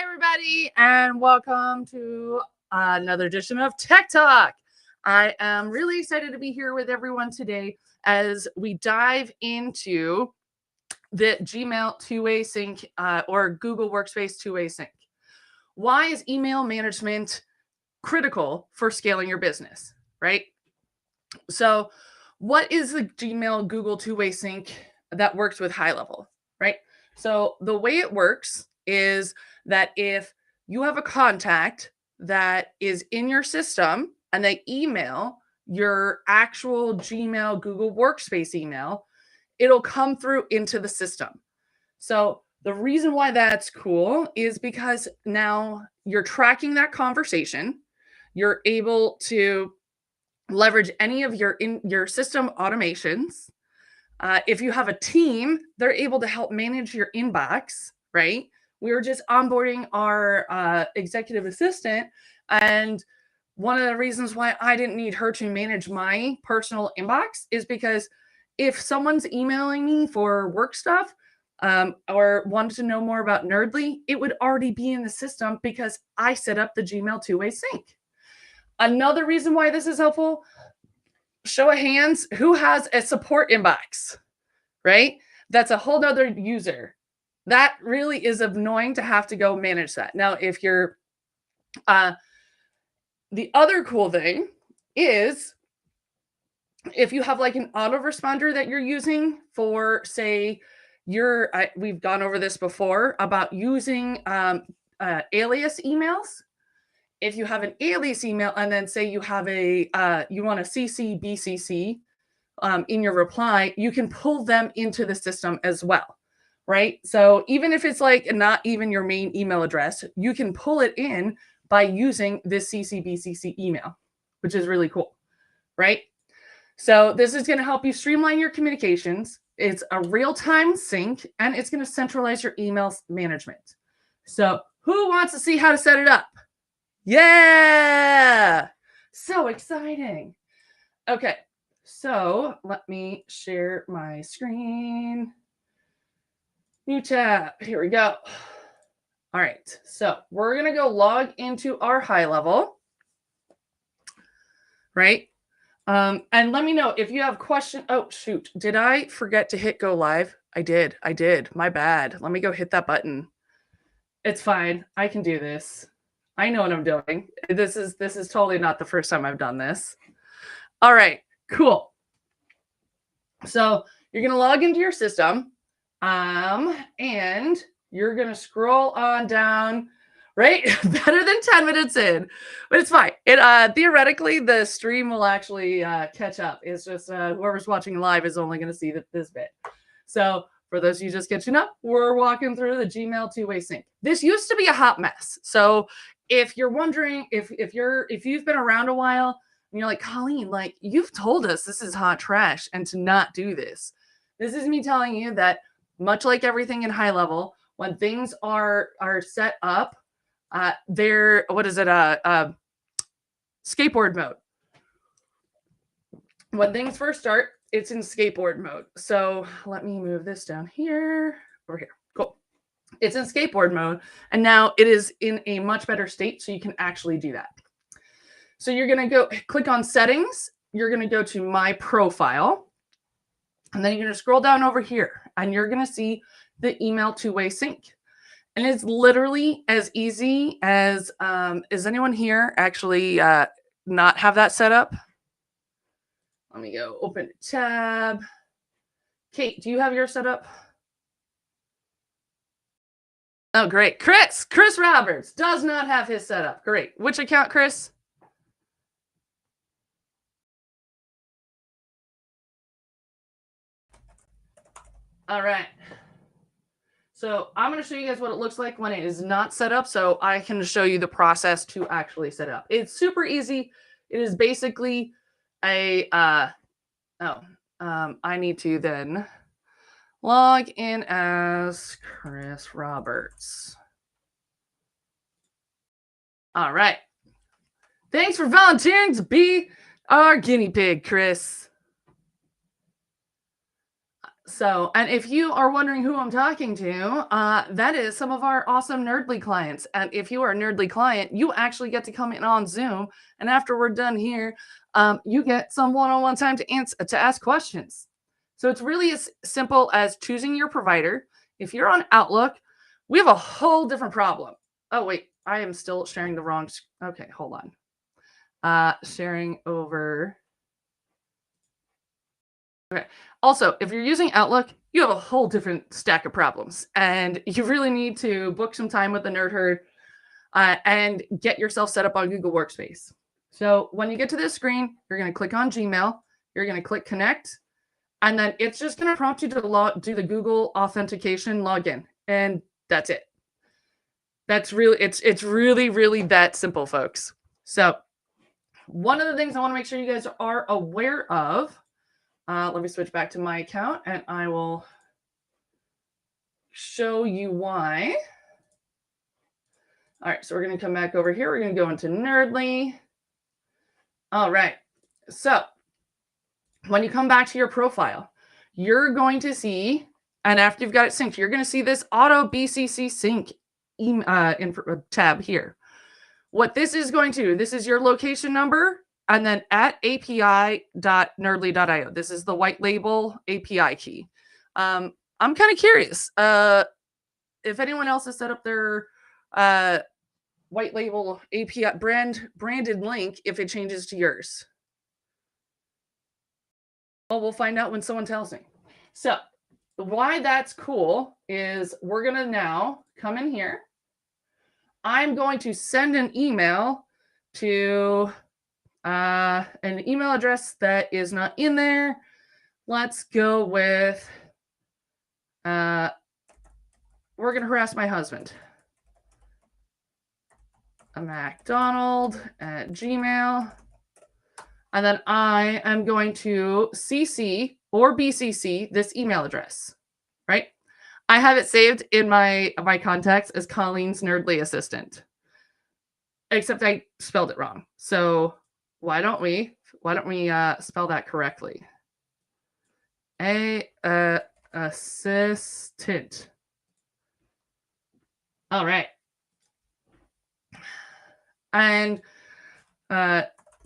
Hi, everybody, and welcome to another edition of Tech Talk. I am really excited to be here with everyone today as we dive into the Gmail two-way sync or Google Workspace two-way sync. Why is email management critical for scaling your business, right? So, what is the Gmail Google two-way sync that works with high level, right? So, the way it works is that if you have a contact that is in your system and they email your actual Gmail Google Workspace email, it'll come through into the system. So the reason why that's cool is because now you're tracking that conversation. You're able to leverage any of your system automations. If you have a team, they're able to help manage your inbox, right? We were just onboarding our executive assistant, and one of the reasons why I didn't need her to manage my personal inbox is because if someone's emailing me for work stuff or wanted to know more about Nerdly, it would already be in the system because I set up the Gmail two-way sync. Another reason why this is helpful, show of hands, who has a support inbox, right? That's a whole nother user. That really is annoying to have to go manage that. Now, if you're, the other cool thing is if you have like an autoresponder that you're using for, say, we've gone over this before about using alias emails. If you have an alias email and then say you have you want a CC BCC in your reply, you can pull them into the system as well, right? So even if it's like not even your main email address, you can pull it in by using this CC BCC email, which is really cool, right? So this is going to help you streamline your communications. It's a real-time sync, and it's going to centralize your email management. So who wants to see how to set it up? Yeah! So exciting. Okay, so let me share my screen. New tab. Here we go. All right, so we're going to go log into our high level, right? And let me know if you have questions. Oh, shoot. Did I forget to hit go live? I did. My bad. Let me go hit that button. It's fine. I can do this. I know what I'm doing. This is totally not the first time I've done this. All right, cool. So you're going to log into your system and you're going to scroll on down, right? Better than 10 minutes in, but it's fine. It theoretically, the stream will actually catch up. It's just whoever's watching live is only going to see this bit. So for those of you just catching up, we're walking through the Gmail two-way sync. This used to be a hot mess. So if you're wondering, if you've been around a while and you're like, Colleen, like you've told us this is hot trash and to not do this. This is me telling you that much like everything in high level, when things are set up, they're, what is it? Skateboard mode. When things first start, it's in skateboard mode. So let me move this down here, over here. Cool. It's in skateboard mode. And now it is in a much better state. So you can actually do that. So you're going to go click on settings. You're going to go to my profile. And then you're going to scroll down over here and you're going to see the email two-way sync. And it's literally as easy as, is anyone here actually not have that set up? Let me go open a tab. Kate, do you have yours set up? Oh, great. Chris Roberts does not have his set up. Great. Which account, Chris? All right. So I'm going to show you guys what it looks like when it is not set up so I can show you the process to actually set up. It's super easy. It is basically a, I need to then log in as Chris Roberts. All right. Thanks for volunteering to be our guinea pig, Chris. So, and if you are wondering who I'm talking to, that is some of our awesome Nerdly clients. And if you are a Nerdly client, you actually get to come in on Zoom. And after we're done here, you get some one-on-one time to ask questions. So it's really as simple as choosing your provider. If you're on Outlook, we have a whole different problem. Oh, wait, I am still sharing the wrong. Okay, hold on. Sharing over. Okay. Also, if you're using Outlook, you have a whole different stack of problems, and you really need to book some time with the Nerd Herd and get yourself set up on Google Workspace. So when you get to this screen, you're going to click on Gmail. You're going to click Connect, and then it's just going to prompt you to do the Google authentication login, and that's it. That's really it's really that simple, folks. So one of the things I want to make sure you guys are aware of. Let me switch back to my account and I will show you why. All right, so we're going to come back over here. We're going to go into Nerdly. All right, so when you come back to your profile, you're going to see, and after you've got it synced, you're going to see this Auto BCC Sync tab here. What this is going to do, this is your location number, and then at api.nerdly.io. This is the white label API key. I'm kind of curious if anyone else has set up their white label API branded link, if it changes to yours. Well, we'll find out when someone tells me. So why that's cool is we're going to now come in here. I'm going to send an email to an email address that is not in there. Let's go with, we're going to harass my husband. A MacDonald@Gmail. And then I am going to CC or BCC this email address, right? I have it saved in my contacts as Colleen's Nerdly Assistant, except I spelled it wrong. So why don't we spell that correctly? Assistant. All right. And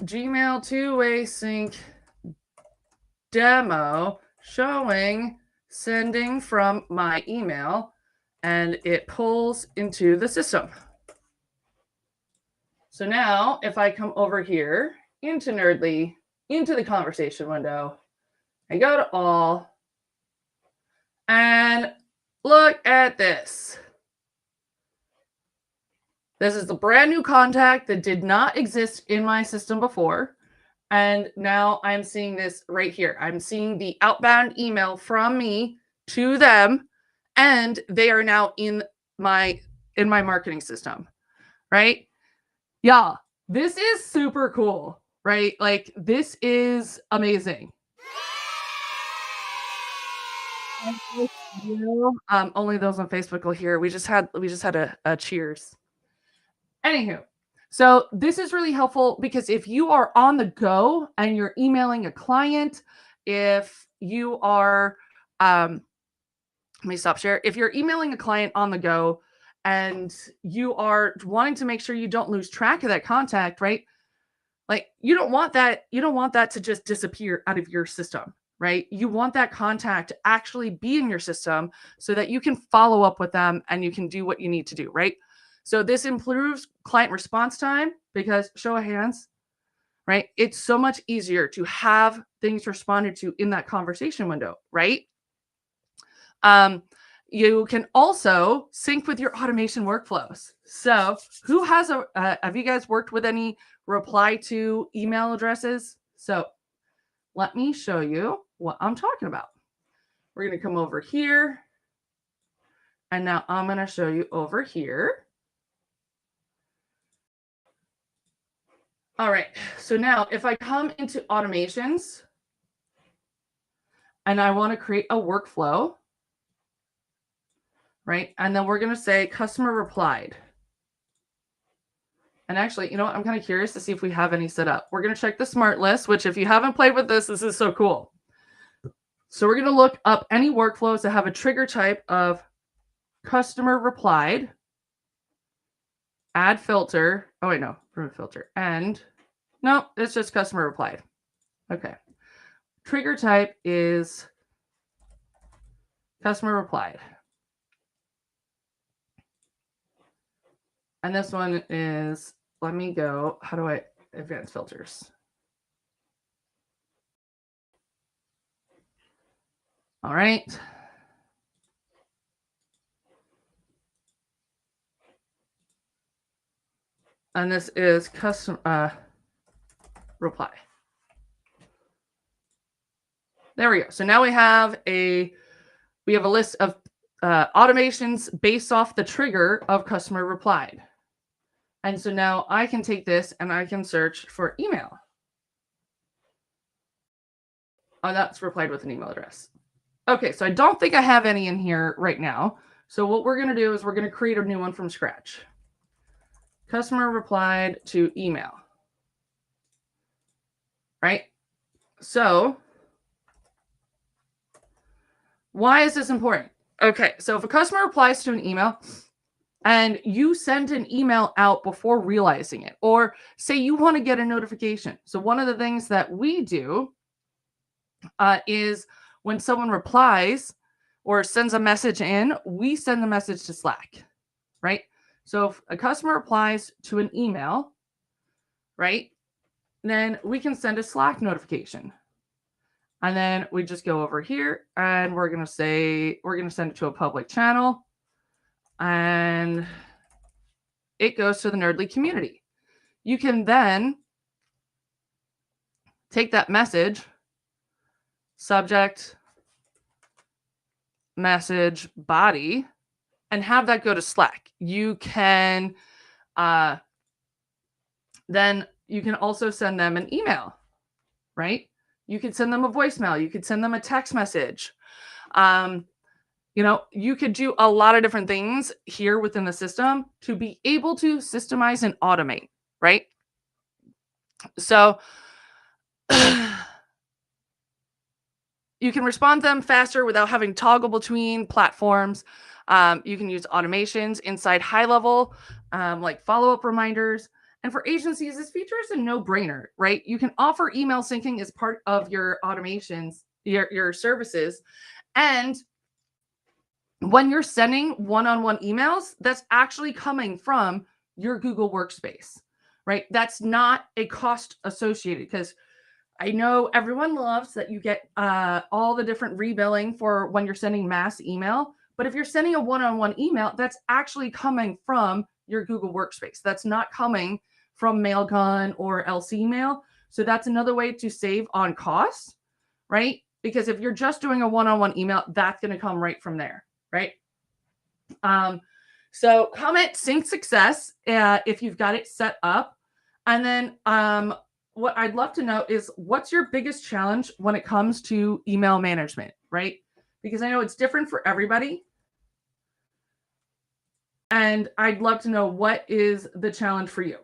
Gmail two-way sync demo showing sending from my email, and it pulls into the system. So now if I come over here into Nerdly, into the conversation window, I go to all, and look at this. This is the brand new contact that did not exist in my system before. And now I'm seeing this right here. I'm seeing the outbound email from me to them, and they are now in my marketing system, right? Yeah, this is super cool, right? Like, this is amazing. Only those on Facebook will hear. We just had a cheers. Anywho, so this is really helpful because if you are on the go and you're emailing a client, if you are, let me stop share. If you're emailing a client on the go and you are wanting to make sure you don't lose track of that contact, right? Like, you don't want that to just disappear out of your system, right? You want that contact to actually be in your system so that you can follow up with them and you can do what you need to do, right? So this improves client response time because, show of hands, right? It's so much easier to have things responded to in that conversation window, right? You can also sync with your automation workflows. So who has have you guys worked with any reply to email addresses? So let me show you what I'm talking about. We're going to come over here. And now I'm going to show you over here. All right, so now if I come into automations and I want to create a workflow, right? And then we're going to say customer replied. And actually, you know what? I'm kind of curious to see if we have any set up. We're going to check the smart list, which if you haven't played with this, this is so cool. So we're going to look up any workflows that have a trigger type of customer replied, add filter. Oh, wait, no, remove filter. And no, it's just customer replied. Okay. Trigger type is customer replied. And this one is, let me go. How do I advance filters? All right. And this is custom reply. There we go. So now we have a list of automations based off the trigger of customer replied. And so now I can take this and I can search for email. Oh, that's replied with an email address. Okay, so I don't think I have any in here right now. So what we're going to do is we're going to create a new one from scratch. Customer replied to email. Right? So why is this important? Okay, so if a customer replies to an email and you send an email out before realizing it, or say you want to get a notification. So one of the things that we do is when someone replies or sends a message in, we send the message to Slack, right? So if a customer replies to an email, right, then we can send a Slack notification. And then we just go over here and we're going to say, we're going to send it to a public channel and it goes to the Nerdly community. You can then take that message, subject, message, body, and have that go to Slack. You can, then you can also send them an email, right? You could send them a voicemail. You could send them a text message. You could do a lot of different things here within the system to be able to systemize and automate, right? So you can respond to them faster without having to toggle between platforms. You can use automations inside high level, like follow-up reminders. And for agencies, this feature is a no-brainer, right? You can offer email syncing as part of your automations, your services. And when you're sending one-on-one emails, that's actually coming from your Google Workspace, right? That's not a cost associated, because I know everyone loves that you get all the different rebilling for when you're sending mass email. But if you're sending a one-on-one email, that's actually coming from your Google Workspace. That's not coming from Mailgun or LC Mail. So that's another way to save on costs, right? Because if you're just doing a one-on-one email, that's going to come right from there, right? So comment sync success if you've got it set up. And then what I'd love to know is, what's your biggest challenge when it comes to email management, right? Because I know it's different for everybody. And I'd love to know, what is the challenge for you?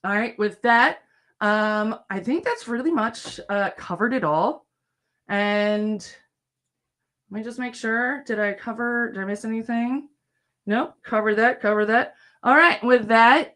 All right, with that, I think that's really much covered it all. And let me just make sure, did I miss anything? Nope, cover that. All right, with that,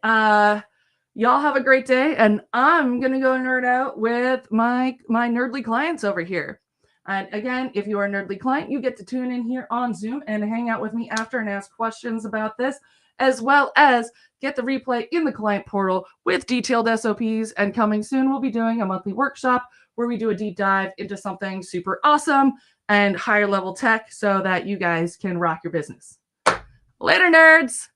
y'all have a great day, and I'm going to go nerd out with my Nerdly clients over here. And again, if you are a Nerdly client, you get to tune in here on Zoom and hang out with me after and ask questions about this, as well as get the replay in the client portal with detailed SOPs. And coming soon, we'll be doing a monthly workshop where we do a deep dive into something super awesome and higher level tech so that you guys can rock your business. Later, nerds!